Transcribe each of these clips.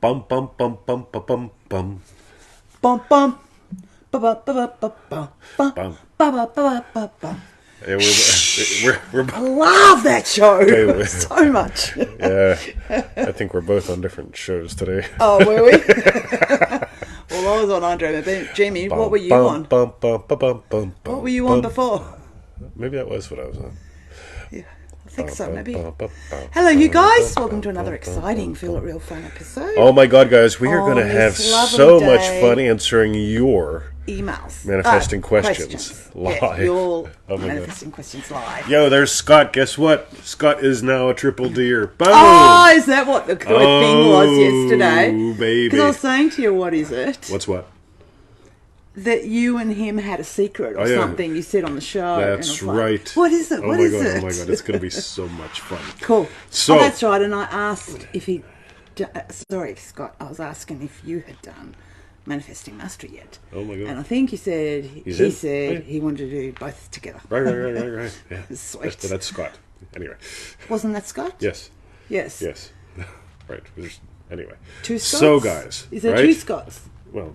Bum bum bum bum bum bum bum. Bum bum. Ba ba ba ba ba ba Bum. ba ba ba ba ba. Yeah, we're I love that show Okay, so much. yeah. I think we're both on different shows today. Oh, were we? Well, I was on Andre, but Jamie, what were you on? What were you on before? Maybe that was what I was on. Yeah, I think so, maybe. Hello, you guys. Welcome to another exciting Feel It Real Fun episode. Oh my God, guys, we are going to this have lovely so much day. fun answering your Emails. manifesting questions live. Yeah, your Oh my God. manifesting questions live. Yo, there's Scott. Guess what? Scott is now a triple D'er. Boom! Oh, is that what the thing was yesterday? Oh, baby. Because I was saying to you, what is it? What's what? That you and him had a secret or Oh, yeah. something you said on the show. That's and I was like, right. What is it? Oh What my is God, it? oh my God, it's going to be so much fun. Cool. So- oh, that's right. And I asked if he... Sorry, Scott. I was asking if you had done Manifesting Mastery yet. Oh my God. And I think he said he wanted to do both together. Right. Yeah. Sweet. That's Scott. Anyway. Wasn't that Scott? Yes. Yes. Right. Anyway. Two Scots? So, guys. Is there right? two Scots? Well,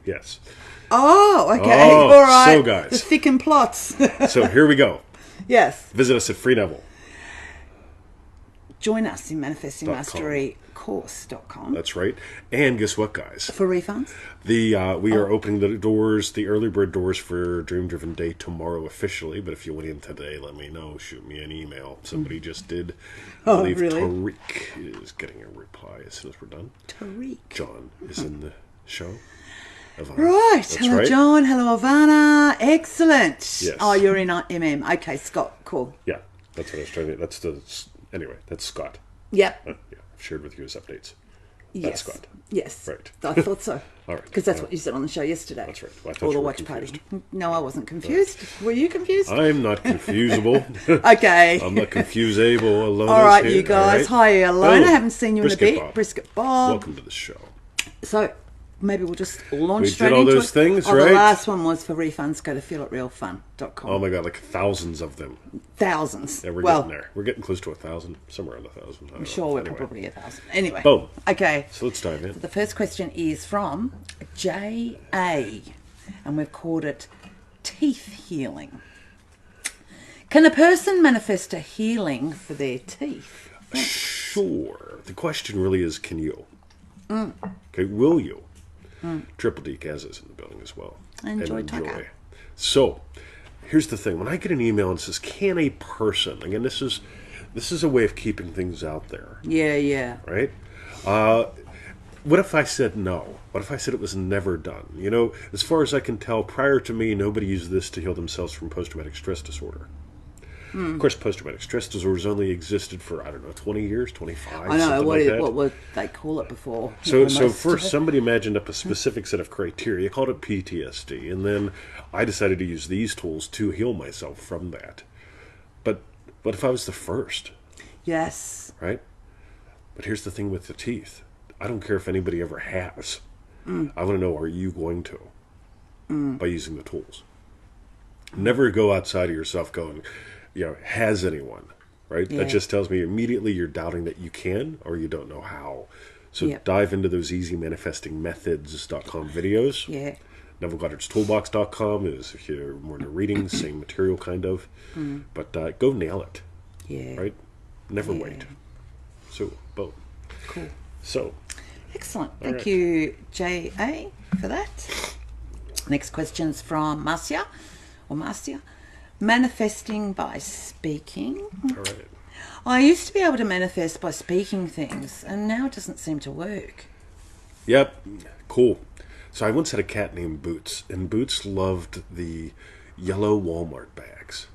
yes. Oh, okay. Oh, all right. so, guys. The thick and plots. So, here we go. Yes. Visit us at Free Neville. Join us in manifestingmasterycourse.com. That's right. And guess what, guys? For refunds? We are opening the doors, the early bird doors for Dream Driven Day tomorrow officially. But if you went in today, let me know. Shoot me an email. Somebody just did. I Oh, believe really? Tariq is getting a reply as soon as we're done. Tariq. John is in the show. Ivana. Right. That's Hello, right. John. Hello, Ivana. Excellent. Yes. Oh, you're in MM. Okay, Scott. Cool. Yeah, that's what I was trying to. Anyway, that's Scott. Yep. Yeah, I've shared with you his updates. Yes. Scott. Yes. Right. I thought so. All right. Because that's what you said on the show yesterday. That's right. Well, I thought Or you the were watch confused. party. No, I wasn't confused. Were you confused? I'm not confusable. Okay. I'm not confusable. Alone. All right, here. you guys. All right. Hi, Alona. Boom. Haven't seen you in a Brisket bit. Bob. Brisket Bob. Welcome to the show. So maybe we'll just launch We straight did all into those it. things, The right? last one was for refunds. Go to feelitrealfun.com. Oh my God, like thousands of them. Thousands. Yeah, we're well, getting there. We're getting close to 1,000, somewhere around 1,000. I'm sure we're probably 1,000. Anyway. Boom. Okay. So let's dive in. The first question is from J.A. and we've called it teeth healing. Can a person manifest a healing for their teeth? Sure. The question really is, can you? Okay, will you? Triple D Kaz is in the building as well. Enjoy, Tucker. So, here's the thing. When I get an email and it says, can a person, again, this is a way of keeping things out there, Yeah. right? What if I said no? What if I said it was never done? You know, as far as I can tell, prior to me, nobody used this to heal themselves from post-traumatic stress disorder. Of course, post-traumatic stress disorders only existed for, 20 years, 25, I know. something What like that. would they call it before? So Almost. first somebody imagined up a specific set of criteria, called it PTSD, and then I decided to use these tools to heal myself from that. But what if I was the first, Yes. right? But here's the thing with the teeth. I don't care if anybody ever has. I want to know, are you going to? By using the tools. Never go outside of yourself going, has anyone? Right? Yeah. That just tells me immediately you're doubting that you can or you don't know how. So Yep. dive into those easymanifestingmethods.com videos. Yeah. Neville Goddard's toolbox.com is if you're more into reading, same material kind of. But go nail it. Yeah. Right? Never Yeah. wait. So, boom. Cool. So, Excellent. Thank right. you, J.A., for that. Next question's from Marcia. Manifesting by speaking. all right. I used to be able to manifest by speaking things, and now it doesn't seem to work. Yep, cool. So I once had a cat named Boots, and Boots loved the yellow Walmart bags.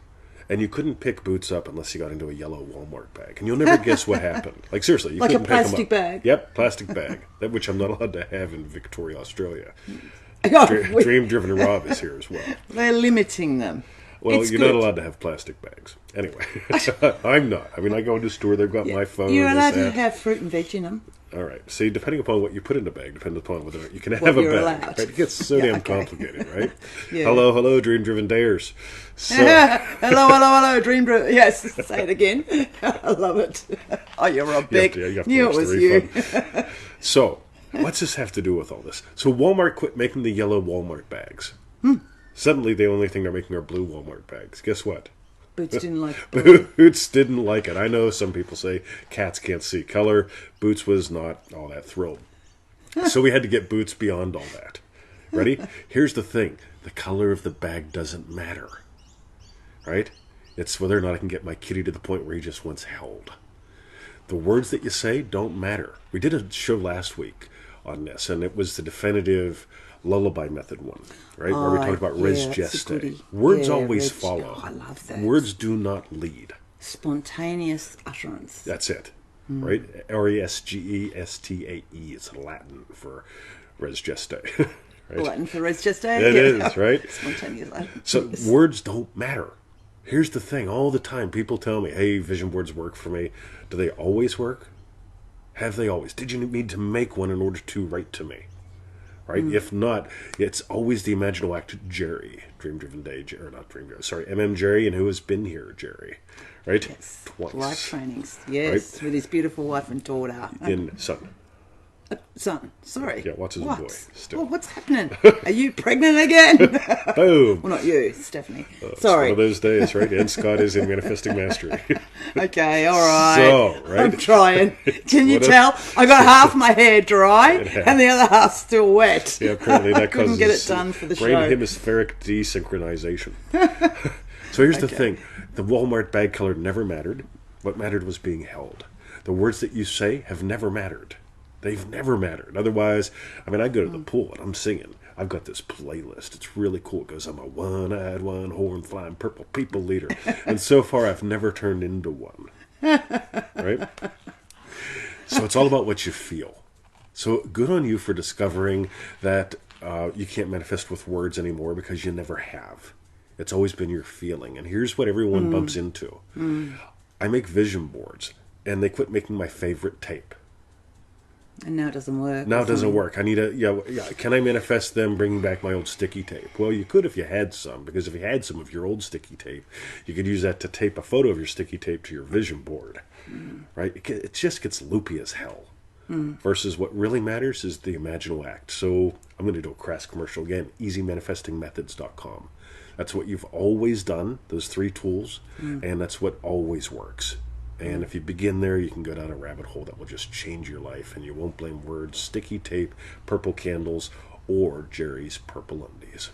And you couldn't pick Boots up unless you got into a yellow Walmart bag. And you'll never guess what happened. Like, seriously. You Like a couldn't pick 'em plastic up. bag? Yep, plastic bag. That which I'm not allowed to have in Victoria, Australia. Oh, Dream Driven Rob is here as well. they're limiting them. Well, It's you're good. not allowed to have plastic bags. Anyway, I'm not. I mean, I go into a store, they've got my phone. You're allowed this, to that. have fruit and veg in them. All right. See, depending upon what you put in the bag, depends upon whether you can have What a you're bag. allowed. Right? It gets so Yeah, damn okay. complicated, right? Yeah. Hello, Dream Driven Dayers. So, hello, Dream Brew. Yes, say it again. I love it. Oh, you're a big. you have to Knew it watch the was you. refund. So, What's this have to do with all this? So Walmart quit making the yellow Walmart bags. Suddenly, the only thing they're making are blue Walmart bags. Guess what? Boots didn't like blue. Boots didn't like it. I know some people say cats can't see color. Boots was not all that thrilled. So we had to get Boots beyond all that. Ready? Here's the thing. The color of the bag doesn't matter. Right? It's whether or not I can get my kitty to the point where he just wants held. The words that you say don't matter. We did a show last week on this, and it was the definitive lullaby method one, right? Where we talked about res geste. Words always follow. I love that. Words do not lead. Spontaneous utterance. That's it, right? Resgestae is Latin for res geste. Right? Latin for res geste. It is, right? Spontaneous utterance. So words don't matter. Here's the thing. All the time, people tell me, hey, vision boards work for me. Do they always work? Have they always? Did you need to make one in order to write to me? Right? If not, it's always the imaginal act Jerry. Dream Driven Day, or not Dream Driven, sorry, Jerry, and Who Has Been Here, Jerry. Right? Yes. Twice. Life trainings. Yes. Right? With his beautiful wife and daughter. In Son. Son, sorry. Yeah, what's his boy? Still. Oh, what's happening? Are you pregnant again? Boom. Well, not you, Stephanie. It's Sorry. one of those days, right? And Scott is in manifesting mastery. Okay, all right. So, right? I'm trying. Can you tell? I got half my hair dry and the other half still wet. Yeah, apparently that I couldn't causes get it done for the brain show. hemispheric desynchronization. So here's the thing. The Walmart bag color never mattered. What mattered was being held. The words that you say have never mattered. They've never mattered. Otherwise, I mean, I go to the pool and I'm singing. I've got this playlist. It's really cool. It goes, I'm a one-eyed, one-horn, flying purple people leader. And so far, I've never turned into one. Right? So it's all about what you feel. So good on you for discovering that you can't manifest with words anymore because you never have. It's always been your feeling. And here's what everyone bumps into. I make vision boards, and they quit making my favorite tape. And now it doesn't work. Now it doesn't work. I need can I manifest them bringing back my old sticky tape? Well, you could if you had some, because if you had some of your old sticky tape, you could use that to tape a photo of your sticky tape to your vision board, right? It just gets loopy as hell. Versus what really matters is the imaginal act. So I'm going to do a crass commercial again, easymanifestingmethods.com. That's what you've always done, those 3 tools, and that's what always works. And if you begin there, you can go down a rabbit hole that will just change your life, and you won't blame words, sticky tape, purple candles, or Jerry's purple undies.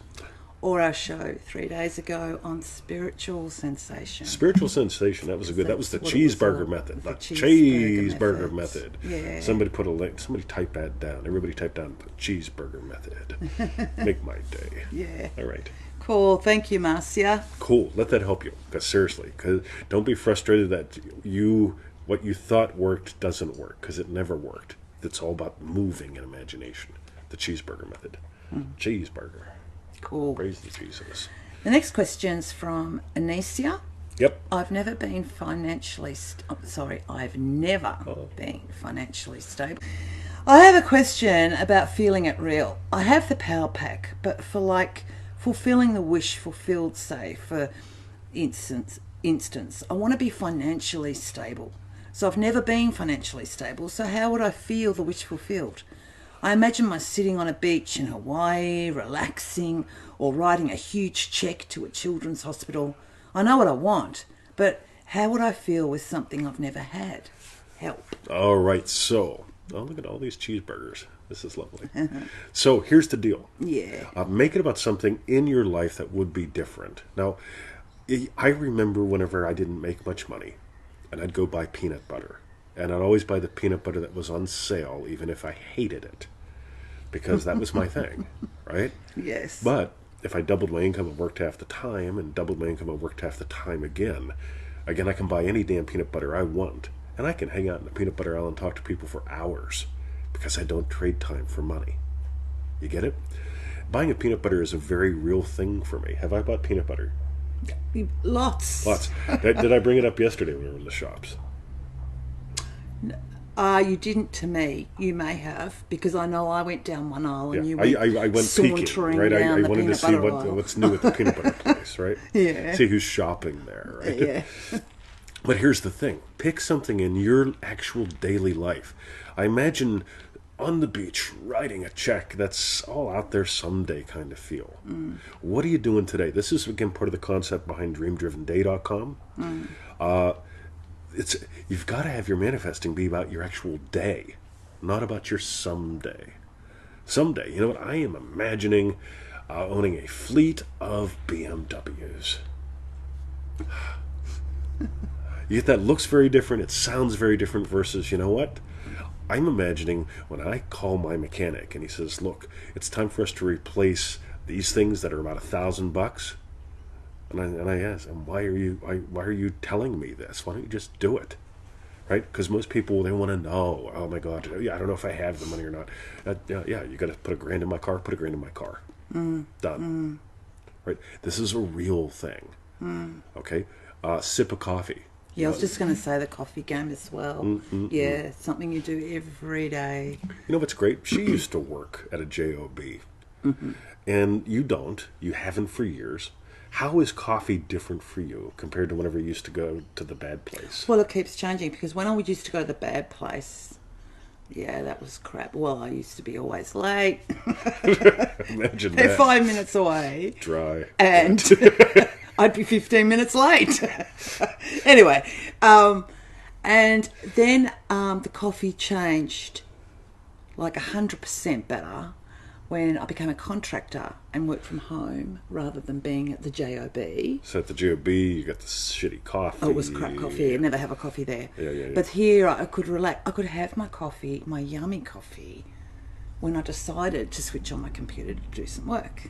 Or our show 3 days ago on spiritual sensation. Spiritual sensation, that was that was the cheeseburger method. The cheeseburger method. Yeah. Somebody put a link, somebody type that down. Everybody type down the cheeseburger method. Make my day. Yeah. All right. Cool. Thank you, Marcia. Cool. Let that help you. Because seriously, don't be frustrated that what you thought worked doesn't work, because it never worked. It's all about moving and imagination. The cheeseburger method. Cheeseburger. Cool. Praise the Jesus. The next question's from Anesia. Yep. I've never been financially been financially stable. I have a question about feeling it real. I have the power pack, but for fulfilling the wish fulfilled, say, for instance, I want to be financially stable. So I've never been financially stable, so how would I feel the wish fulfilled? I imagine myself sitting on a beach in Hawaii, relaxing, or writing a huge check to a children's hospital. I know what I want, but how would I feel with something I've never had? Help. All right, so, look at all these cheeseburgers. This is lovely. So here's the deal. Yeah. Make it about something in your life that would be different. Now, I remember whenever I didn't make much money, and I'd go buy peanut butter. And I'd always buy the peanut butter that was on sale, even if I hated it, because that was my thing, right? Yes. But if I doubled my income and worked half the time, and doubled my income and worked half the time again, I can buy any damn peanut butter I want. And I can hang out in the peanut butter aisle and talk to people for hours, because I don't trade time for money. You get it? Buying a peanut butter is a very real thing for me. Have I bought peanut butter? Lots. Did I bring it up yesterday when we were in the shops? You didn't to me. You may have, because I know I went down one aisle and you went I went sauntering peeking, right? down I the wanted to peanut see butter aisle. what's new at the peanut butter place, right? Yeah. See who's shopping there, right? Yeah. But here's the thing. Pick something in your actual daily life. I imagine on the beach, writing a check that's all out there someday kind of feel. What are you doing today? This is, again, part of the concept behind DreamDrivenDay.com. You've got to have your manifesting be about your actual day, not about your someday. Someday, you know what? I am imagining owning a fleet of BMWs. You get that looks very different, it sounds very different versus, you know what? I'm imagining when I call my mechanic and he says, look, it's time for us to replace these things that are about $1,000. And I ask, and why are you telling me this? Why don't you just do it? Right? Because most people, they want to know, oh my God, yeah, I don't know if I have the money or not. Yeah, you got to put $1,000 in my car, put $1,000 in my car. Done. Right? This is a real thing. Okay? Sip of coffee. Yeah, I was just going to say the coffee game as well. Yeah, something you do every day. You know what's great? She used to work at a JOB. And you don't. You haven't for years. How is coffee different for you compared to whenever you used to go to the bad place? Well, it keeps changing because when I used to go to the bad place, yeah, that was crap. Well, I used to be always late. Imagine They're that. 5 minutes away. Dry. And I'd be 15 minutes late. Anyway, and then the coffee changed like 100% better when I became a contractor and worked from home rather than being at the JOB. So at the JOB, you got the shitty coffee. Oh, it was crap coffee. I'd never have a coffee there. Yeah. But here I could relax. I could have my coffee, my yummy coffee, when I decided to switch on my computer to do some work.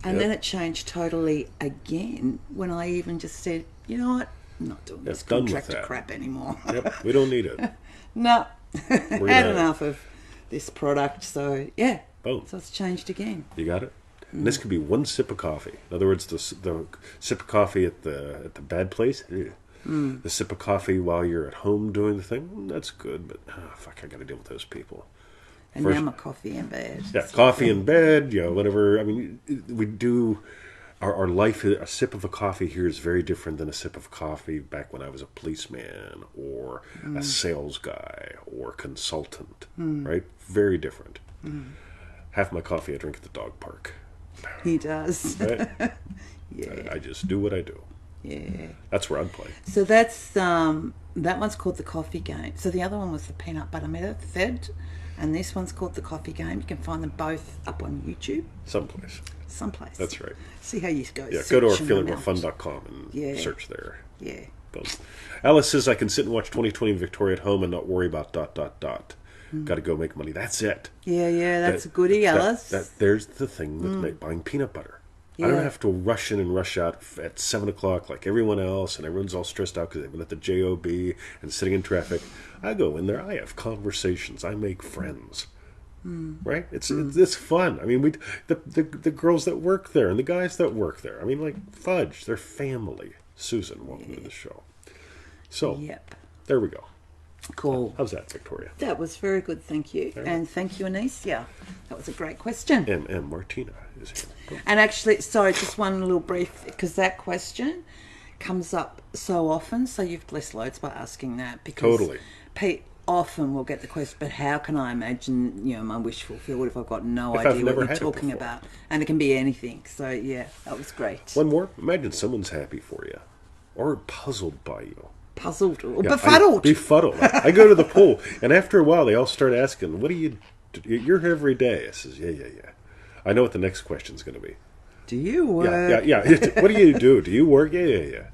And then it changed totally again when I even just said, you know what, I'm not doing this contractor crap anymore. Yep, we don't need it. No, had enough of this product, so yeah. Boom. So it's changed again. You got it? And this could be one sip of coffee. In other words, the sip of coffee at the bad place, the sip of coffee while you're at home doing the thing, that's good, but fuck, I got to deal with those people. And now my coffee in bed. Yeah, coffee in bed, whatever. I mean, we do... Our life, a sip of a coffee here is very different than a sip of coffee back when I was a policeman or a sales guy or consultant, right? Very different. Half my coffee I drink at the dog park. He does. Right? Yeah. I just do what I do. Yeah. That's where I'd play. So that's that one's called the coffee game. So the other one was the peanut butter method, and this one's called the coffee game. You can find them both up on YouTube. Someplace. That's right. See how you go. Yeah, go to ourfeelingmorefun.com and search there. Yeah. Boom. Alice says, I can sit and watch 2020 Victoria at home and not worry about ... Got to go make money. That's it. Yeah, that's a goodie, Alice. There's the thing with buying peanut butter. Yeah. I don't have to rush in and rush out at 7 o'clock like everyone else, and everyone's all stressed out because they've been at the JOB and sitting in traffic. I go in there, I have conversations, I make friends. Right? It's fun. I mean, the girls that work there and the guys that work there, I mean, like, fudge, they're family. Susan, welcome to the show. So, there we go. Cool. How's that, Victoria? That was very good, thank you. And thank you, Anesia. That was a great question. And Martina is here. Go. And actually, sorry, just one little brief, because that question comes up so often, so you've blessed loads by asking that. Because totally. Pete often will get the question, but how can I imagine, my wish fulfilled if I've got no idea what you're talking about? And it can be anything. So, yeah, that was great. One more. Imagine someone's happy for you or puzzled by you. Puzzled or befuddled. Befuddled. I go to the pool, and after a while, they all start asking, what do you do? You're here every day. I says, yeah. I know what the next question's going to be. Do you work? Yeah. What do you do? Do you work? Yeah.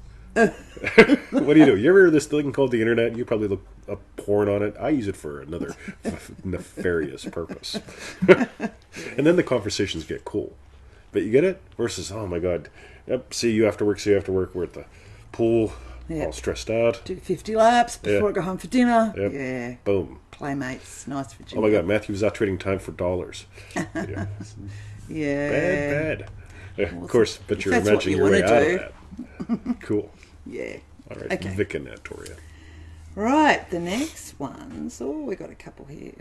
What do you do? You ever hear this thing called the internet? You probably look up porn on it. I use it for another nefarious purpose. And then the conversations get cool. But you get it? Versus, oh my God, see you after work, we're at the pool, all stressed out. Do 50 laps before I go home for dinner. Yep. Yeah. Boom. Playmates, nice for Jimmy. Oh my God, Matthew was out trading time for dollars. Yeah. Bad. Awesome. Of course, but you're imagining your way out of that. Cool. Yeah. All right, okay. Vic and Natoria. Right, the next one's... Oh, we got a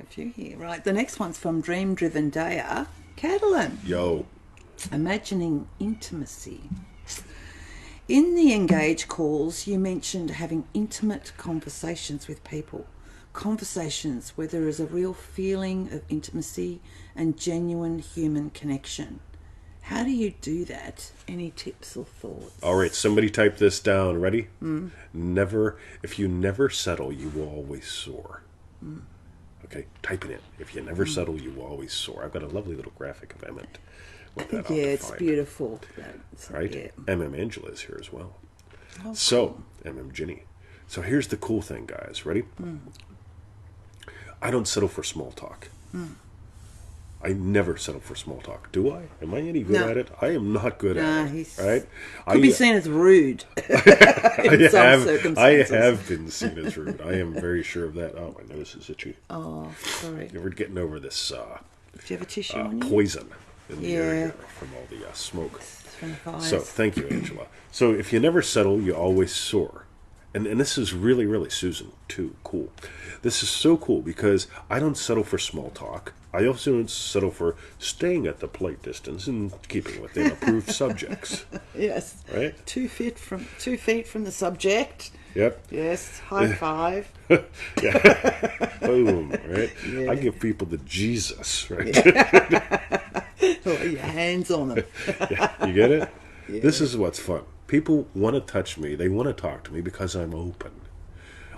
few here. Right, the next one's from Dream Driven Dayer, Catalin. Yo. Imagining intimacy. In the Engage calls, you mentioned having intimate conversations with people. conversations where there is a real feeling of intimacy and genuine human connection. How do you do that? Any tips or thoughts? All right, somebody type this down. Ready? If you never settle, you will always soar. Okay, type it in. If you never settle, you will always soar. I've got a lovely little graphic of Emmett. Yeah, it's beautiful. Right? Yeah. MM Angela is here as well. Oh, So, MM Ginny. So here's the cool thing, guys. Ready? I don't settle for small talk. I never settle for small talk. Do I? Am I any good at it? I am not good at it. Right? Could be seen as rude. I have been seen as rude. I am very sure of that. Oh, my nose is itchy. Oh, sorry. We're getting over this Do you have a tissue on you? poison in the air here from all the smoke. From the fires. So, thank you, Angela. So, if you never settle, you always soar. And this is really, really, Susan, too, cool. This is so cool because I don't settle for small talk. I also don't settle for staying at the polite distance and keeping within approved subjects. Yes. Right? 2 feet from the subject. Yep. Yes. High five. Boom. Right? Yeah. I give people the Jesus. Right? Lay your hands on them. You get it? Yeah. This is what's fun. People want to touch me. They want to talk to me because I'm open.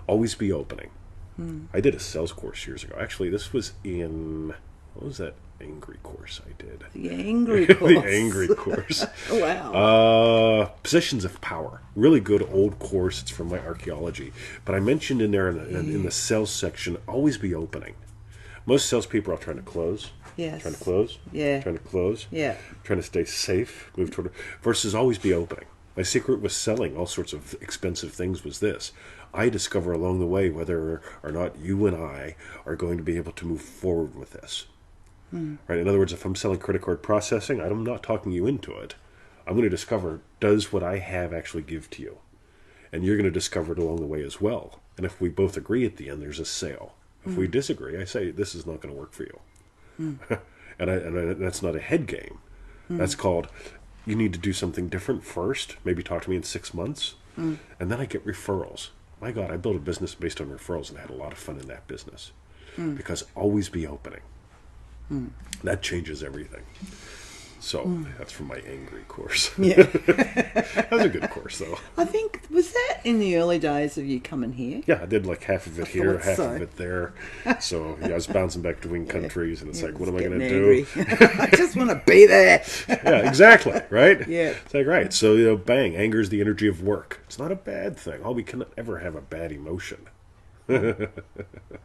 Always be opening. I did a sales course years ago. Actually, this was in... What was that angry course I did? The angry course. The angry course. Wow. Positions of power. Really good old course. It's from my archaeology. But I mentioned in there in the sales section, always be opening. Most salespeople are trying to close. Yes. Trying to close. Yeah. Trying to close. Yeah. Trying to stay safe. Move toward... Versus always be opening. My secret was selling all sorts of expensive things was this. I discover along the way whether or not you and I are going to be able to move forward with this. Right? In other words, if I'm selling credit card processing, I'm not talking you into it. I'm going to discover, does what I have actually give to you? And you're going to discover it along the way as well. And if we both agree at the end, there's a sale. If we disagree, I say, this is not going to work for you. And that's not a head game. That's called... You need to do something different first. Maybe talk to me in 6 months. And then I get referrals. My God, I built a business based on referrals and I had a lot of fun in that business. Because always be opening. That changes everything. So that's from my angry course. Yeah. That was a good course, though. I think, was that in the early days of you coming here? Yeah, I did like half of it here, half of it there. So yeah, I was bouncing back between countries, and it's like, what am I going to do? I just want to be there. Yeah, exactly, right? Yeah. It's like, right, so, bang, anger is the energy of work. It's not a bad thing. We cannot ever have a bad emotion.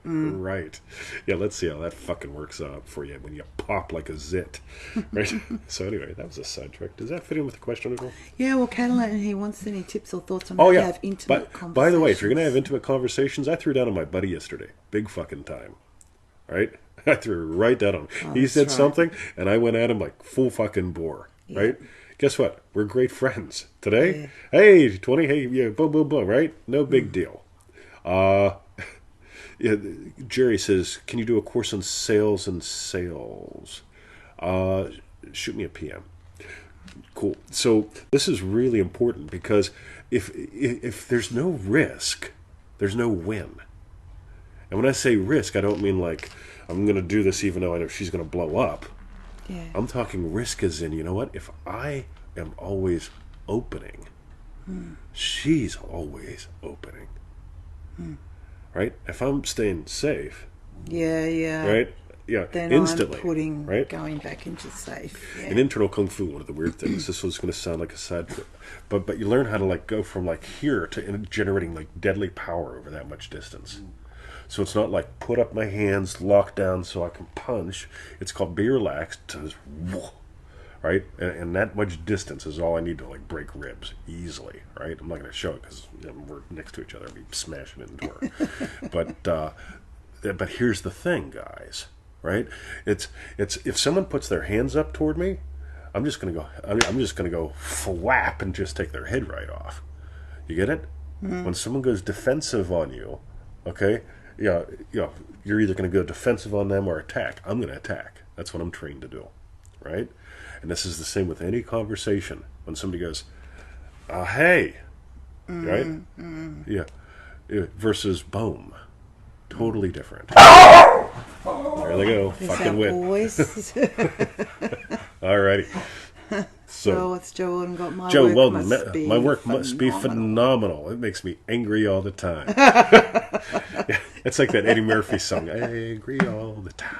Right. Yeah, let's see how that fucking works out for you when you pop like a zit. Right? So anyway, that was a sidetrack. Does that fit in with the question at all? Yeah, well, Catalin, he wants any tips or thoughts on how to have intimate conversations. By the way, if you're going to have intimate conversations, I threw down on my buddy yesterday. Big fucking time. Right? I threw right down on him. He said something, and I went at him like full fucking bore. Yeah. Right? Guess what? We're great friends. Today, hey, 20, hey, yeah, boom, boom, boom, right? No big deal. Yeah, Jerry says, can you do a course on sales and sales? Shoot me a PM. Cool. So this is really important because if there's no risk, there's no win. And when I say risk, I don't mean like I'm going to do this even though I know she's going to blow up. Yeah. I'm talking risk as in, you know what? If I am always opening, she's always opening. Right? If I'm staying safe. Yeah. Right? Yeah. Then instantly. I'm putting, right? Going back into safe. Yeah. In internal kung fu, one of the weird things, this was going to sound like a side trip, but you learn how to like go from like here to generating like deadly power over that much distance. So it's not like put up my hands, lock down so I can punch. It's called be relaxed. Right? And that much distance is all I need to like break ribs easily, right? I'm not going to show it because we're next to each other. I'll be smashing it into her. But here's the thing, guys, right? It's if someone puts their hands up toward me, I'm just going to go flap and just take their head right off. You get it? When someone goes defensive on you, okay, you're either going to go defensive on them or attack. I'm going to attack. That's what I'm trained to do, right? And this is the same with any conversation. When somebody goes, hey, right? Yeah. Versus boom. Totally different. There they go. There's Fucking our wit. boys. Alrighty. So it's Joe and got my Joe work Weldon, must be my work must be phenomenal. It makes me angry all the time. Yeah, it's like that Eddie Murphy song, Angry All the Time.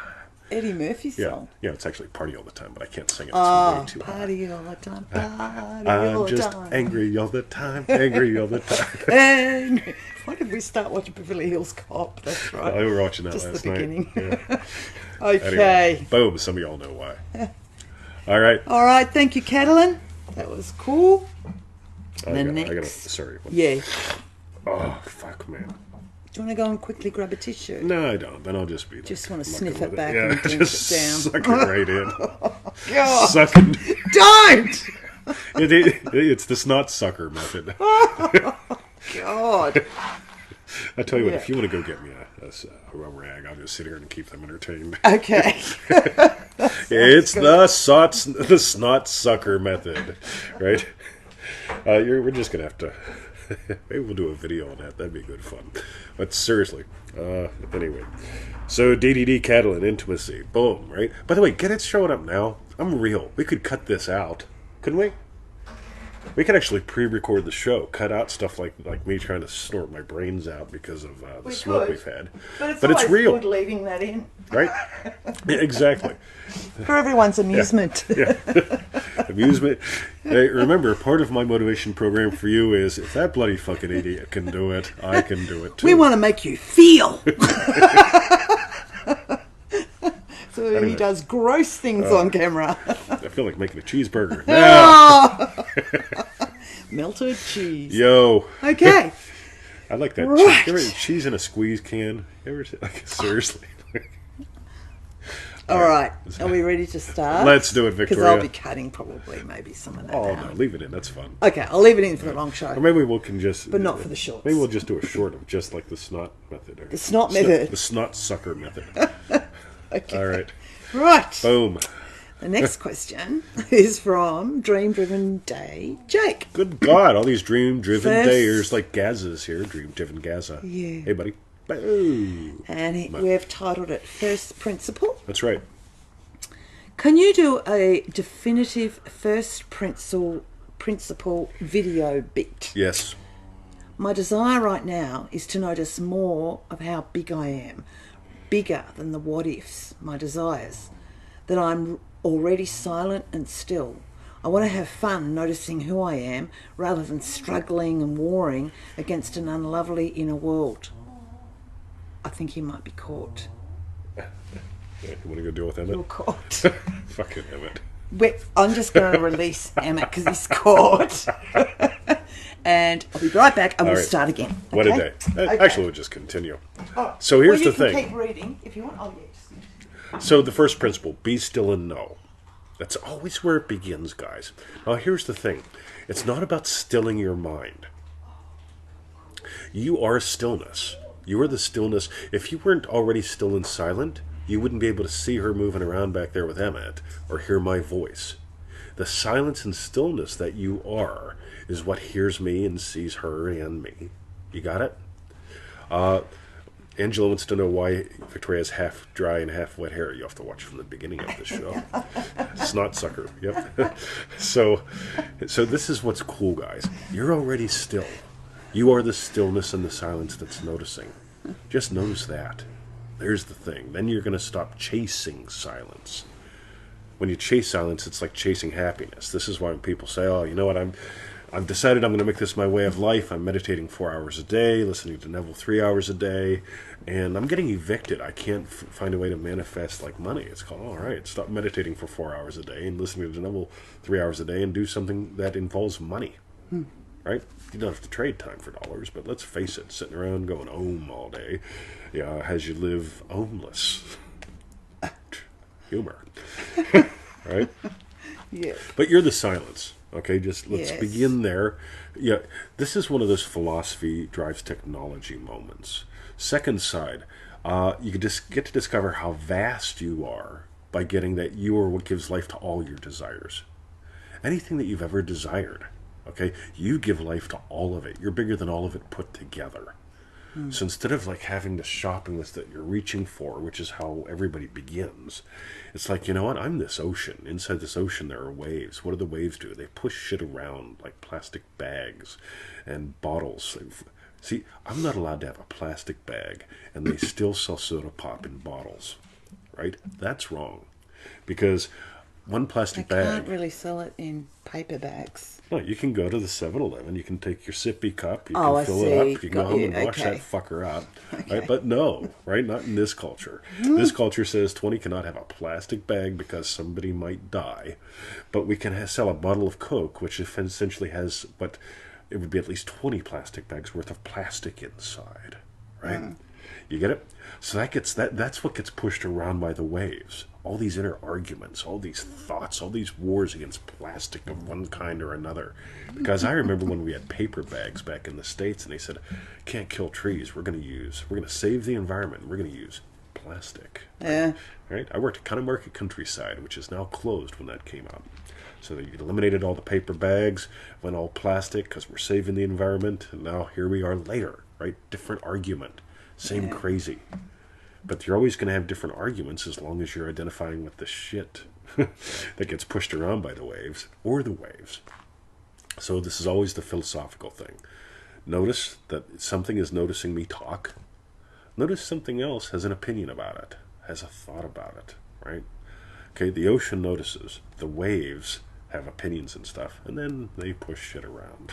Eddie Murphy song? Yeah, it's actually Party All the Time, but I can't sing it. It's way too Party all the time, party I'm all the just time. angry all the time, angry all the time. Angry. Why did we start watching Beverly Hills Cop? That's right. We were watching that Just last the night. beginning. Yeah. Okay. Anyway, boom, some of y'all know why. All right. All right, thank you, Catalin. That was cool. Sorry. Yeah. Oh, fuck, man. Do you want to go and quickly grab a tissue? No, I don't. Then I'll just be like, Just want to mucking sniff it with back Yeah, and drink just it down. suck it right in. God. Suck it. Don't! It's the snot sucker method. God. I tell you what, Yeah. if you want to go get me a rag, I'll just sit here and keep them entertained. Okay. It's the snot sucker method, right? We're just gonna have to. Maybe we'll do a video on that. That'd be good fun. But seriously, anyway. So DDD Catalin intimacy, boom, right? By the way, get it showing up now. I'm real. We could cut this out, couldn't we? We could actually pre-record the show, cut out stuff like me trying to snort my brains out because of the smoke we've had. But it's real, good leaving that in. right? Yeah, exactly. For everyone's amusement. Yeah. Amusement. Hey, remember, part of my motivation program for you is if that bloody fucking idiot can do it, I can do it too. We want to make you feel. So Anyway. he does gross things on camera. I feel like making a cheeseburger. Now. Melted cheese. Yo. Okay. I like that. Right. You ever eat cheese in a squeeze can? You ever like, seriously? All right. Are we ready to start? Let's do it, Because Victoria. I'll be cutting probably maybe some of that Oh, out. no, leave it in. That's fun. Okay, I'll leave it in for the long show. Or maybe we can just... But not for the shorts. Maybe we'll just do a short of just like the snot method. Or The snot method. The snot sucker method. Okay. All right. Right. Boom. The next question is from Dream Driven Day Jake. Good God, all these dream-driven First- dayers like Gazas here. Dream-driven Gaza. Yeah. Hey, buddy. Boom. And we've titled it First Principle. That's right. Can you do a definitive first principle video bit? Yes. My desire right now is to notice more of how big I am. Bigger than the what ifs, my desires. That I'm already silent and still. I want to have fun noticing who I am rather than struggling and warring against an unlovely inner world. I think he might be caught. Yeah, you want to go deal with Emmett? You're caught. Fucking Emmett. I'm just going to release Emmett because he's caught. And I'll be right back and we'll right. start again. What a okay? day. Okay. Actually, we'll just continue. Oh, So here's well, the thing. You can keep reading if you want. Oh, yeah. So the first principle, be still and know. That's always where it begins, guys. Now here's the thing. It's not about stilling your mind. You are stillness. You are the stillness. If you weren't already still and silent, you wouldn't be able to see her moving around back there with Emmett or hear my voice. The silence and stillness that you are is what hears me and sees her and me. You got it? Angela wants to know why Victoria has half dry and half wet hair. You have to watch from the beginning of the show. Snot sucker. Yep. So this is what's cool, guys. You're already still. You are the stillness and the silence that's noticing. Just notice that. There's the thing. Then you're going to stop chasing silence. When you chase silence, it's like chasing happiness. This is why when people say, oh, you know what, I've decided I'm going to make this my way of life. I'm meditating 4 hours a day, listening to Neville 3 hours a day, and I'm getting evicted. I can't find a way to manifest like money. It's called, all right, stop meditating for 4 hours a day and listening to Neville 3 hours a day and do something that involves money. Right? You don't have to trade time for dollars, but let's face it, sitting around going om all day, has you live homeless. Humor. Right? Yeah. But you're the silence. Okay, just let's Yes. begin there. Yeah, this is one of those philosophy drives technology moments. Second side, you can just get to discover how vast you are by getting that you are what gives life to all your desires. Anything that you've ever desired. Okay, you give life to all of it. You're bigger than all of it put together. So instead of like having this shopping list that you're reaching for, which is how everybody begins, it's like, you know what? I'm this ocean. Inside this ocean, there are waves. What do the waves do? They push shit around like plastic bags and bottles. See, I'm not allowed to have a plastic bag, and they still sell soda pop in bottles, right? That's wrong, because one plastic They bag. can't really sell it in paper bags. No, you can go to the 7-Eleven, you can take your sippy cup, you Oh, can I fill see. it up, you can Got go home you. and wash Okay. that fucker up. Okay. Right? But no, right? Not in this culture. This culture says 20 cannot have a plastic bag because somebody might die. But we can sell a bottle of Coke, which essentially has what it would be at least 20 plastic bags worth of plastic inside. Right? You get it? So that's what gets pushed around by the waves. All these inner arguments, all these thoughts, all these wars against plastic of one kind or another. Because I remember when we had paper bags back in the States, and they said, can't kill trees, we're going to save the environment, we're going to use plastic. Yeah. Right? I worked at Cunnamarket Countryside, which is now closed when that came out. So they eliminated all the paper bags, went all plastic because we're saving the environment, and now here we are later, right? Different argument. Same crazy. But you're always going to have different arguments as long as you're identifying with the shit that gets pushed around by the waves or the waves. So this is always the philosophical thing. Notice that something is noticing me talk. Notice something else has an opinion about it, has a thought about it, right? Okay, the ocean notices. The waves have opinions and stuff, and then they push shit around,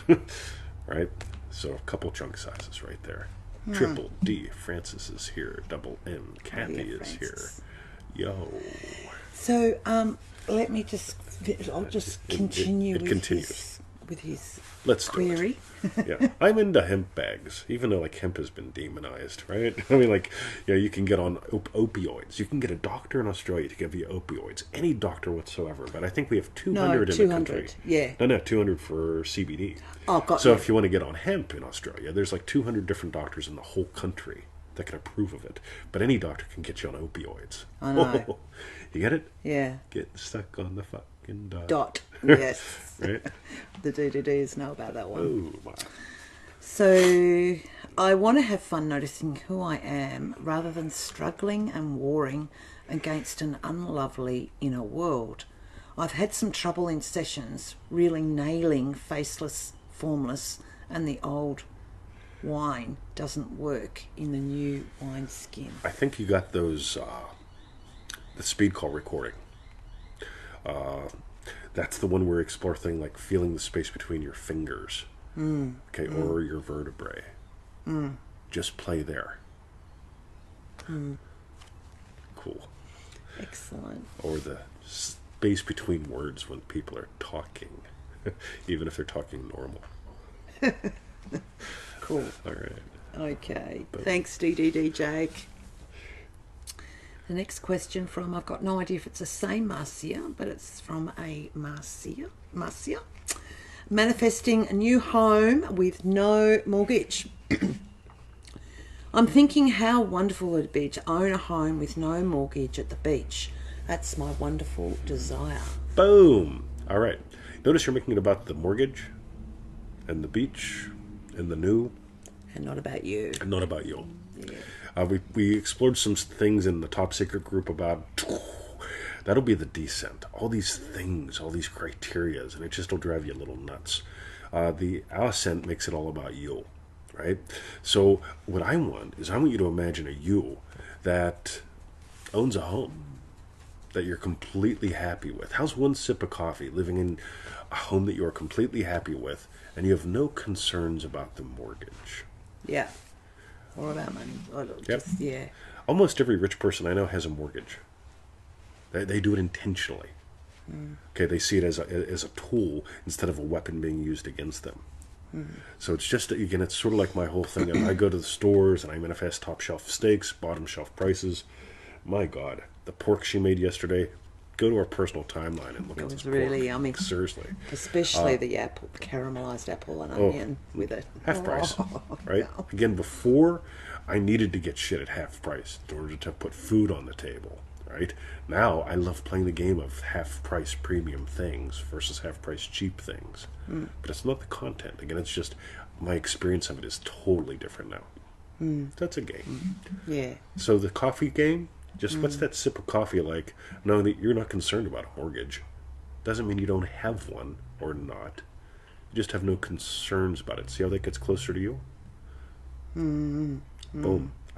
right? So a couple chunk sizes right there. Triple D, Francis is here. Double M, Kathy is Francis. here. Yo. So, let me just. I'll just continue it with continues. his Let's do it. query. Yeah, I'm into hemp bags, even though like hemp has been demonized, right? I mean, like, yeah, you can get on opioids. You can get a doctor in Australia to give you opioids, any doctor whatsoever. But I think we have 200 in the 200, country. yeah. No, 200 for CBD. Oh, got So you. if you want to get on hemp in Australia, there's like 200 different doctors in the whole country that can approve of it. But any doctor can get you on opioids. I know. You get it? Yeah. Getting stuck on the fucking Dot. Yes. Right? The DDDs know about that one. Oh, my. So, I want to have fun noticing who I am rather than struggling and warring against an unlovely inner world. I've had some trouble in sessions, really nailing faceless, formless, and the old wine doesn't work in the new wine skin. I think you got those, the speed call recording. That's the one where we explore things like feeling the space between your fingers, or your vertebrae. Just play there. Cool. Excellent. Or the space between words when people are talking, even if they're talking normal. Cool. All right. Okay. Thanks, DDD Jake. The next question from, I've got no idea if it's the same Marcia, but it's from a Marcia. Manifesting a new home with no mortgage. I'm thinking how wonderful it'd be to own a home with no mortgage at the beach. That's my wonderful desire. Boom. All right. Notice you're making it about the mortgage and the beach and the new, And not about you. and not about you. Yeah. We explored some things in the top secret group about that'll be the descent. All these things, all these criterias, and it just will drive you a little nuts. The ascent makes it all about you, right? So what I want you to imagine a you that owns a home that you're completely happy with. How's one sip of coffee living in a home that you're completely happy with, and you have no concerns about the mortgage? Yeah. Or about money. Or just, yeah. Almost every rich person I know has a mortgage. They do it intentionally. Okay, they see it as a tool instead of a weapon being used against them. So it's just, again, it's sort of like my whole thing. I go to the stores and I manifest top shelf steaks, bottom shelf prices. My God, the pork she made yesterday. Go to our personal timeline and look It at was this really pork. yummy. Seriously. Especially the apple, caramelized apple and onion with it. Half price, Oh, right? no. Again, before I needed to get shit at half price in order to put food on the table, right? Now I love playing the game of half price premium things versus half price cheap things. But it's not the content. Again, it's just my experience of it is totally different now. That's a game. Yeah. So the coffee game, just what's that sip of coffee like, knowing that you're not concerned about a mortgage? Doesn't mean you don't have one or not. You just have no concerns about it. See how that gets closer to you? Boom.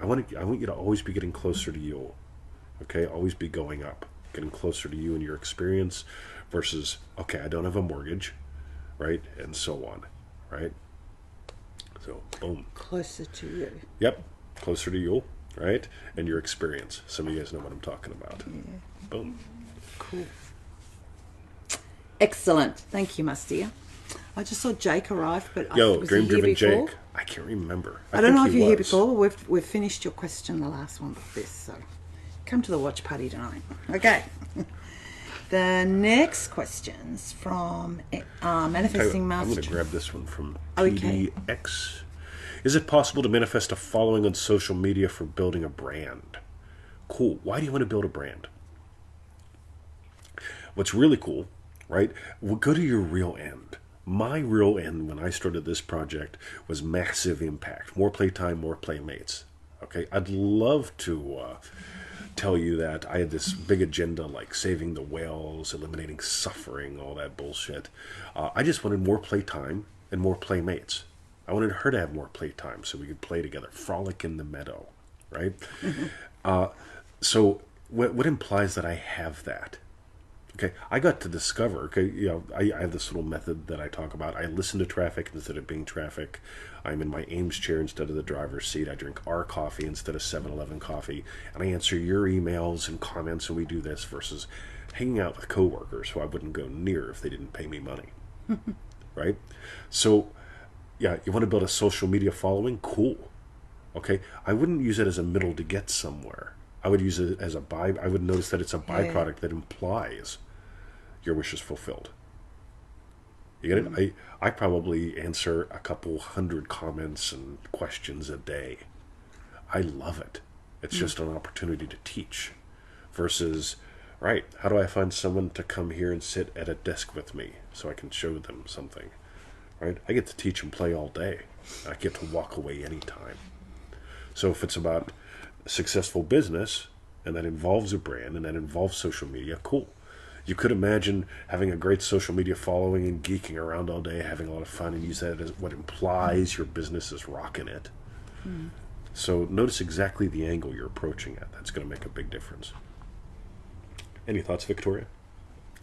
I want you to always be getting closer to you. Okay? Always be going up. Getting closer to you and your experience versus, okay, I don't have a mortgage, right? And so on, right? So, boom. Closer to you. Yep. Closer to you, right? And your experience. Some of you guys know what I'm talking about. Yeah. Boom. Cool. Excellent. Thank you, Marcia. I just saw Jake arrive, but was Dream he here Driven before? Jake. I can't remember. I don't know if he you're here was. before. We've finished your question, the last one of this, so come to the watch party tonight. Okay. The next question's from Manifesting I'm Master. going to grab this one from Okay. PDX. Is it possible to manifest a following on social media for building a brand? Cool. Why do you want to build a brand? What's really cool, right? Well, go to your real end. My real end when I started this project was massive impact. More playtime, more playmates. Okay? I'd love to tell you that I had this big agenda like saving the whales, eliminating suffering, all that bullshit. I just wanted more playtime and more playmates. I wanted her to have more playtime so we could play together, frolic in the meadow, right? So what implies that I have that? Okay, I got to discover, I have this little method that I talk about. I listen to traffic instead of being traffic. I'm in my Ames chair instead of the driver's seat. I drink our coffee instead of 7-Eleven coffee. And I answer your emails and comments, and we do this versus hanging out with coworkers who I wouldn't go near if they didn't pay me money. Right? So, yeah, you want to build a social media following? Cool. Okay, I wouldn't use it as a middle to get somewhere. I would use it as I would notice that it's a byproduct that implies your wish is fulfilled. You get it? I probably answer a couple hundred comments and questions a day. I love it. It's just an opportunity to teach versus, right, how do I find someone to come here and sit at a desk with me so I can show them something? Right? I get to teach and play all day. I get to walk away anytime. So if it's about successful business and that involves a brand and that involves social media, cool. You could imagine having a great social media following and geeking around all day, having a lot of fun, and use that as what implies your business is rocking it. So notice exactly the angle you're approaching at. That's going to make a big difference. Any thoughts, Victoria?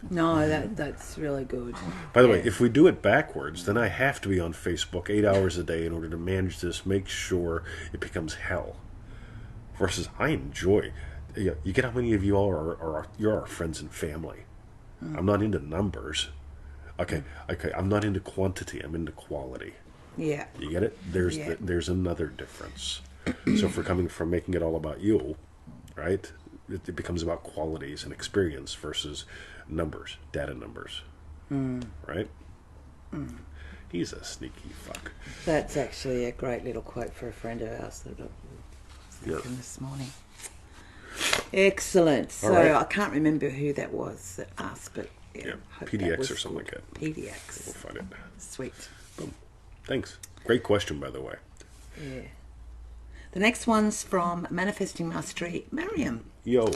No, that's really good. By the way, if we do it backwards, then I have to be on Facebook 8 hours a day in order to manage this, make sure it becomes hell. Versus I enjoy. You get how many of you all are you're our friends and family. I'm not into numbers. Okay. I'm not into quantity. I'm into quality. Yeah. You get it? There's another difference. So if we're coming from making it all about you, right? It becomes about qualities and experience versus numbers, data numbers. Right? He's a sneaky fuck. That's actually a great little quote for a friend of ours that I was thinking this morning. Excellent. So right. I can't remember who that was that asked, but Yeah, hope PDX that was or something like that. PDX. We'll find it. Sweet. Boom. Thanks. Great question, by the way. Yeah. The next one's from Manifesting Mastery, Mariam. Yo.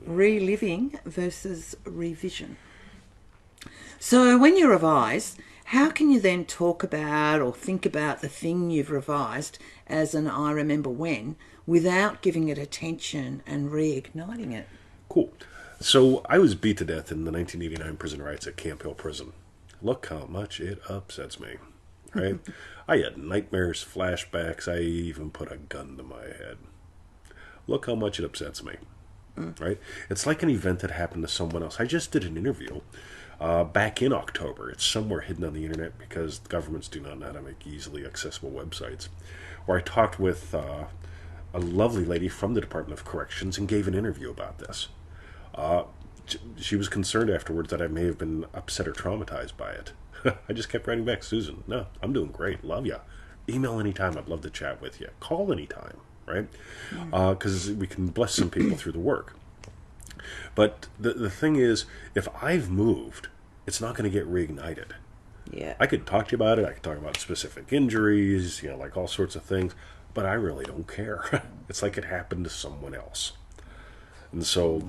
Reliving versus revision. So when you revise, how can you then talk about or think about the thing you've revised as an I remember when without giving it attention and reigniting it? Cool. So I was beat to death in the 1989 prison riots at Camp Hill Prison. Look how much it upsets me. Right? I had nightmares, flashbacks. I even put a gun to my head. Look how much it upsets me. Right? It's like an event that happened to someone else. I just did an interview back in October. It's somewhere hidden on the internet because governments do not know how to make easily accessible websites. Where I talked with a lovely lady from the Department of Corrections and gave an interview about this. She was concerned afterwards that I may have been upset or traumatized by it. I just kept writing back, Susan, no, I'm doing great. Love ya. Email anytime. I'd love to chat with you. Call anytime, right? Because we can bless some people through the work. But the thing is, if I've moved, it's not going to get reignited. Yeah. I could talk to you about it. I could talk about specific injuries, like all sorts of things. but I really don't care. It's like it happened to someone else. And so,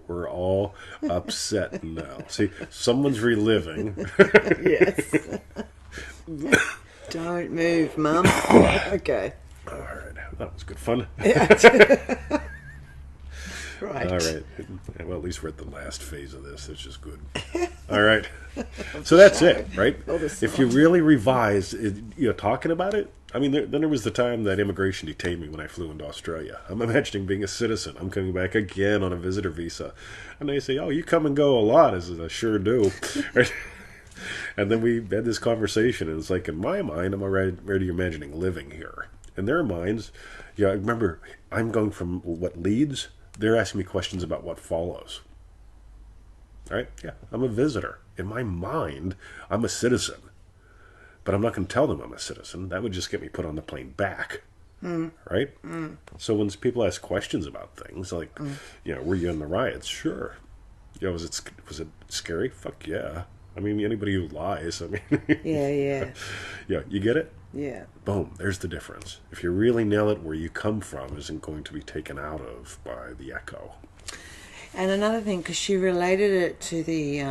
we're all upset now. See, someone's reliving. Yes. Don't move, Mum. Okay. All right, that was good fun. Right. All right. Well, at least we're at the last phase of this, which is good. All right. So that's it, right? If you really revise, talking about it, I mean, then there was the time that immigration detained me when I flew into Australia. I'm imagining being a citizen. I'm coming back again on a visitor visa. And they say, oh, you come and go a lot. I said, I sure do. Right? And then we had this conversation, and it's like, in my mind, I'm already imagining living here. In their minds, remember, I'm going from what leads. They're asking me questions about what follows. Right? Yeah, I'm a visitor. In my mind, I'm a citizen. But I'm not going to tell them I'm a citizen. That would just get me put on the plane back. Right? So when people ask questions about things, like, were you in the riots? Sure. Was it scary? Fuck yeah. I mean, anybody who lies, I mean... Yeah. Yeah, you get it? Yeah. Boom, there's the difference. If you really nail it, where you come from isn't going to be taken out of by the echo. And another thing, because she related it to the,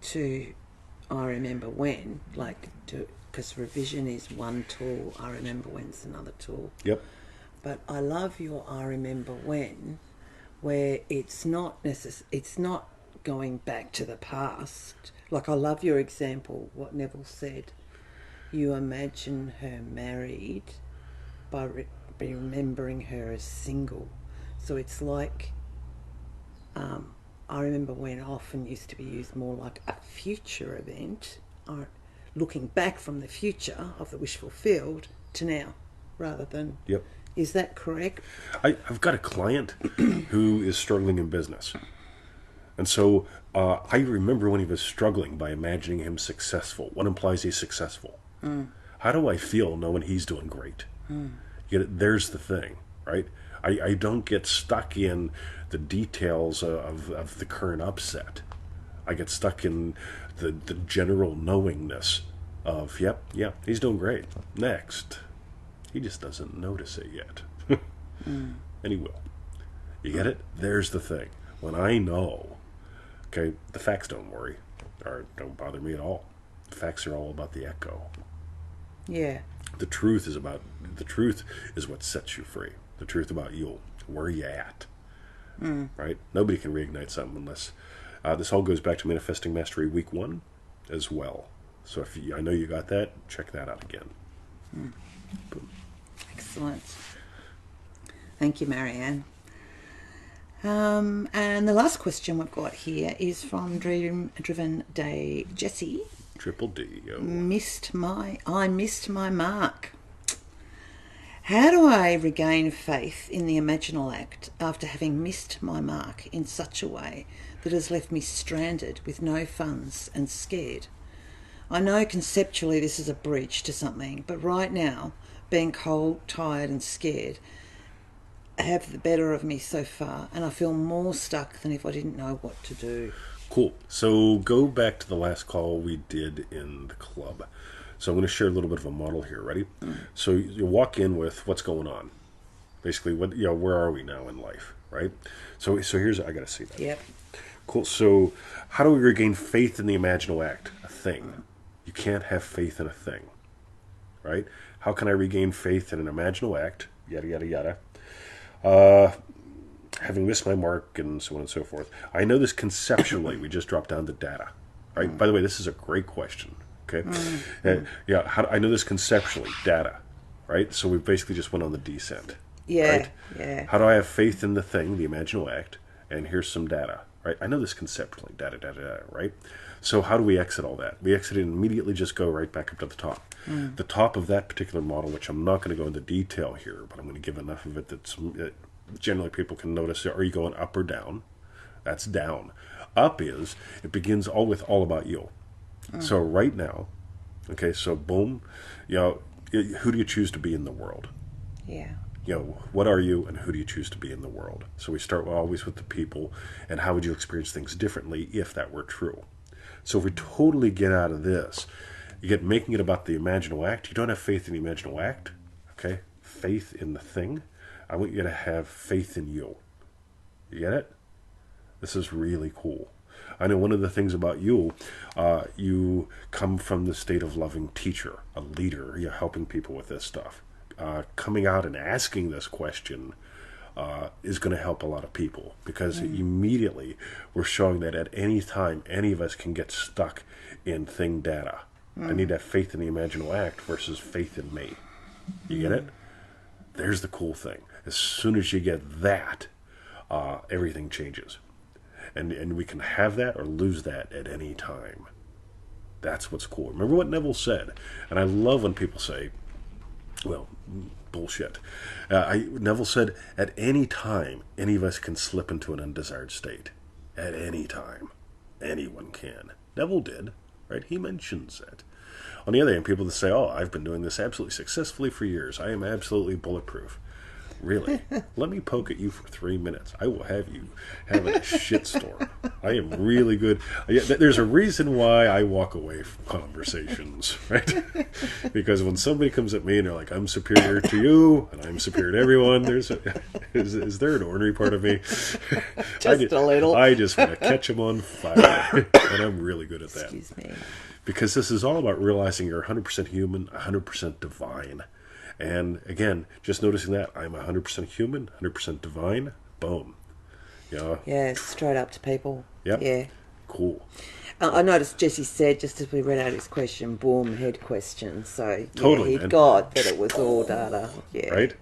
to I remember when, because revision is one tool, I remember when's another tool. Yep. But I love your I remember when, where it's not it's not going back to the past. Like, I love your example, what Neville said. You imagine her married by remembering her as single. So it's like, I remember when often used to be used more like a future event, or looking back from the future of the wish fulfilled to now, rather than... Yep. Is that correct? I've got a client who is struggling in business. And so I remember when he was struggling by imagining him successful. What implies he's successful? How do I feel knowing he's doing great? There's the thing, right? I don't get stuck in the details of the current upset. I get stuck in the general knowingness of, yep, he's doing great. Next. He just doesn't notice it yet. And he will. You get it? There's the thing. When I know, okay, the facts don't worry, or don't bother me at all. The facts are all about the echo. Yeah. The truth is what sets you free. The truth about you. Where are you at? Right? Nobody can reignite something unless... this all goes back to Manifesting Mastery Week 1 as well. So if I know you got that, check that out again. Boom. Excellent. Thank you, Marianne. And the last question we've got here is from Driven Day Jessie. Triple D. I missed my mark. How do I regain faith in the imaginal act after having missed my mark in such a way that has left me stranded with no funds and scared? I know conceptually this is a breach to something, but right now, being cold, tired and scared have the better of me so far, and I feel more stuck than if I didn't know what to do. Cool. So go back to the last call we did in the club. So I'm going to share a little bit of a model here. Ready? So you walk in with what's going on. Basically, where are we now in life, right? So here's, I got to see that. Yep. Cool. So how do we regain faith in the imaginal act? A thing. You can't have faith in a thing, right? How can I regain faith in an imaginal act? Yada, yada, yada. Having missed my mark and so on and so forth. I know this conceptually. We just dropped down the data, right? By the way, this is a great question. Okay. I know this conceptually, data, right? So we basically just went on the descent. Yeah. Right? Yeah. How do I have faith in the thing, the imaginal act? And here's some data, right? I know this conceptually, data, right? So how do we exit all that? We exit it and immediately just go right back up to the top. The top of that particular model, which I'm not going to go into detail here, but I'm going to give enough of it that generally people can notice. Are you going up or down? That's down. Up is, it begins all about you. So right now, okay, so boom, who do you choose to be in the world? Yeah. What are you and who do you choose to be in the world? So we start always with the people, and how would you experience things differently if that were true? So if we totally get out of this, You get making it about the imaginal act. You don't have faith in the imaginal act. Okay? Faith in the thing. I want you to have faith in you. You get it? This is really cool. I know one of the things about you, you come from the state of loving teacher, a leader. You're helping people with this stuff. Coming out and asking this question is going to help a lot of people, because immediately we're showing that at any time any of us can get stuck in thing data. I need to have faith in the imaginal act versus faith in me. You get it? There's the cool thing. As soon as you get that, everything changes. And we can have that or lose that at any time. That's what's cool. Remember what Neville said. And I love when people say, well, bullshit. Neville said, at any time, any of us can slip into an undesired state. At any time. Anyone can. Neville did, right? He mentions it. On the other hand, people that say, oh, I've been doing this absolutely successfully for years. I am absolutely bulletproof. Really? Let me poke at you for 3 minutes. I will have you having a shitstorm. I am really good. There's a reason why I walk away from conversations, right? Because when somebody comes at me and they're like, I'm superior to you, and I'm superior to everyone, is there an ornery part of me? Just a little. I just want to catch them on fire. And I'm really good at that. Excuse me. Because this is all about realizing you're 100% human, 100% divine. And again, just noticing that I'm 100% human, 100% divine, boom. Yeah, straight up to people. Yep. Yeah. Cool. I noticed Jesse said, just as we read out his question, boom, head question. So, Totally, he'd got that it was all data. Yeah. Right?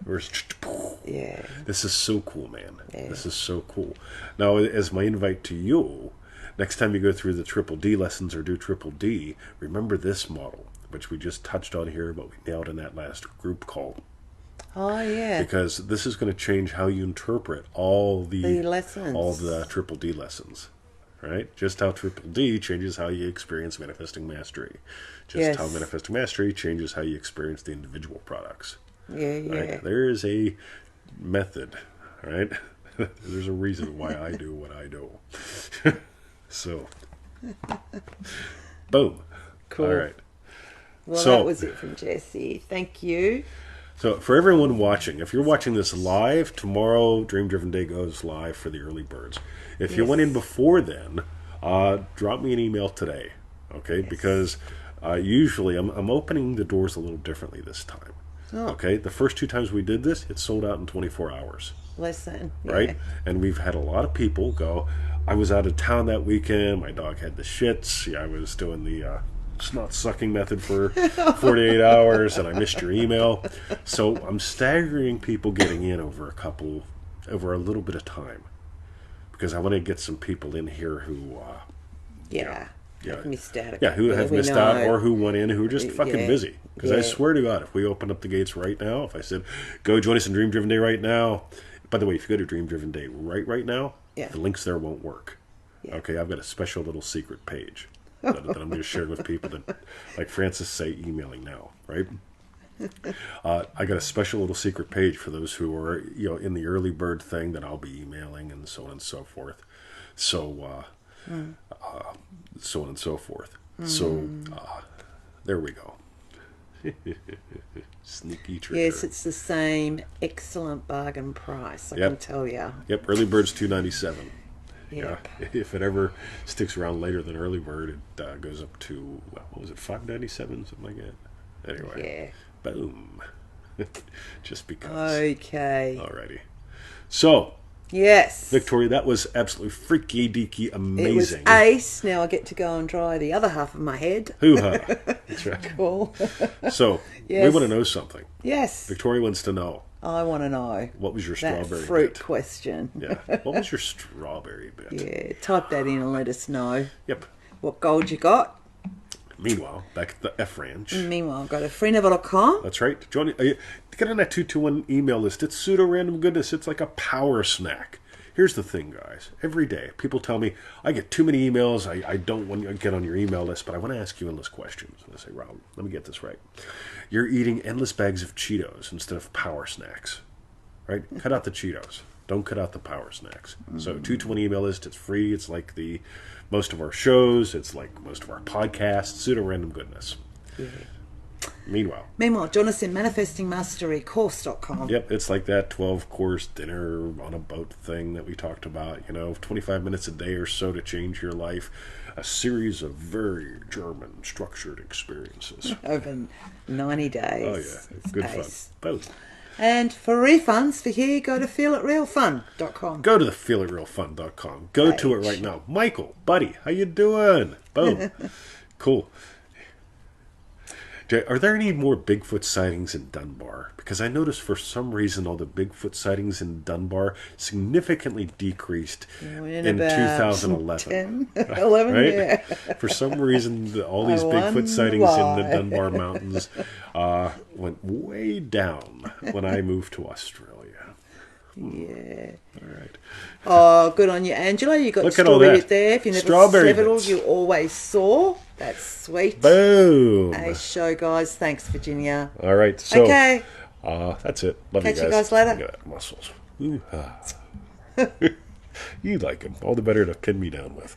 Yeah. This is so cool, man. Yeah. This is so cool. Now, as my invite to you, next time you go through the Triple D lessons or do Triple D, remember this model, which we just touched on here, but we nailed in that last group call. Oh, yeah. Because this is going to change how you interpret all the lessons. All the Triple D lessons. Right? Just how Triple D changes how you experience manifesting mastery. Just how manifesting mastery changes how you experience the individual products. Yeah, yeah. Right? There is a method, right? There's a reason why I do what I do. So, boom. Cool. All right. Well, So- that was it from Jesse. Thank you. So for everyone watching, if you're watching this live, tomorrow Dream Driven Day goes live for the early birds. If you went in before then, drop me an email today, okay? Because usually I'm opening the doors a little differently this time. Oh. Okay, the first 2 times we did this, it sold out in 24 hours. Listen. Right? Yeah. And we've had a lot of people go, I was out of town that weekend, my dog had the shits, I was doing the snot sucking method for 48 hours, and I missed your email. So I'm staggering people getting in over a little bit of time, because I want to get some people in here who Have missed out. who have missed out, or who went in who are just fucking Yeah. busy. Because I Yeah. swear to God, if we opened up the gates right now, if I said, go join us in Dream Driven Day right now. By the way, if you go to Dream Driven Day right now, the links there won't work. Yeah. Okay, I've got a special little secret page that I'm going to share with people that, like Francis say, emailing now, right? I got a special little secret page for those who are, in the early bird thing that I'll be emailing, and so on and so forth. So, so on and so forth. So, there we go. Sneaky trigger. Yes, it's the same excellent bargain price, I can tell you. Yep, early bird's $297. Yep. Yeah, if it ever sticks around later than early bird, it goes up to, what was it, $5.97, something like that. Anyway, boom. Just because. Okay. Alrighty. So, Yes. Victoria, that was absolutely freaky deaky amazing. It was ace. Now I get to go and dry the other half of my head. Hoo-ha. That's right. Cool. So, we Yes. want to know something. Yes. Victoria wants to know, I want to know. what was your That strawberry fruit bit? question. Yeah. What was your strawberry bit? Yeah. Type that in and let us know Yep. what gold you got. Meanwhile, back at the F Ranch. Meanwhile, go to freeneville.com. That's right. Join, get on that 221 email list. It's pseudo-random goodness. It's like a power snack. Here's the thing, guys. Every day, people tell me, I get too many emails. I don't want to get on your email list, but I want to ask you endless questions. And I say, Rob, let me get this right. You're eating endless bags of Cheetos instead of power snacks. Right? Cut out the Cheetos. Don't cut out the power snacks. So 220 email list. It's free. It's like most of our shows. It's like most of our podcasts. Pseudo-random goodness. Yeah. Meanwhile, join us in manifestingmasterycourse.com. Yep, it's like that 12-course dinner on a boat thing that we talked about. 25 minutes a day or so to change your life. A series of very German structured experiences. Over 90 days. Oh, yeah. Good fun. Both. And for refunds for here, go to feelitrealfun.com. Go to the feelitrealfun.com. Go to it right now. Michael, buddy, how you doing? Boom. Cool. Jay, are there any more Bigfoot sightings in Dunbar? Because I noticed for some reason all the Bigfoot sightings in Dunbar significantly decreased in 2011. 11, right? yeah. For some reason, all these Bigfoot sightings in the Dunbar Mountains went way down when I moved to Australia. Yeah. All right. Oh, good on you, Angela. You got Look at all that. strawberry there. If you never Strawberry settled, bits. you always saw. That's sweet. Boom. Hey, show, guys. Thanks, Virginia. All right. So, okay. That's it. Love Catch you you guys. guys later. Look at that muscles. Ooh-ha. You like them. All the better to pin me down with.